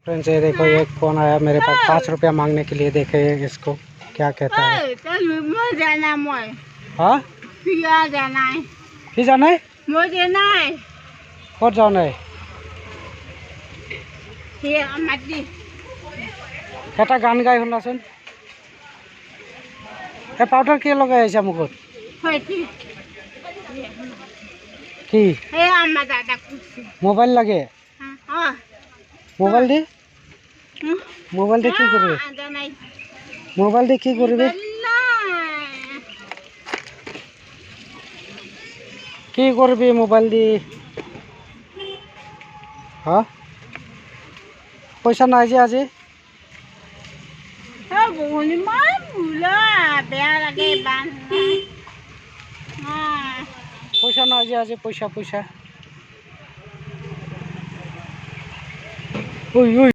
Friends ये देखो ये कौन आया मेरे पास 5 रुपया मांगने के लिए। देखे इसको क्या कहता है। हाँ फिर जाना है कौन जाना है এটা গান গাই শুনাচোন। এই পাউডাৰ কি লগাই আহিছা মুখত কি মোবাইল লাগে মোবাইল দি কি করবে মোবাইল দি কি করবে কি করবি মোবাইল দি হ্যাঁ পয়সা নাই যে আজি পয়সা নাই যে আজি পয়সা ওই ওই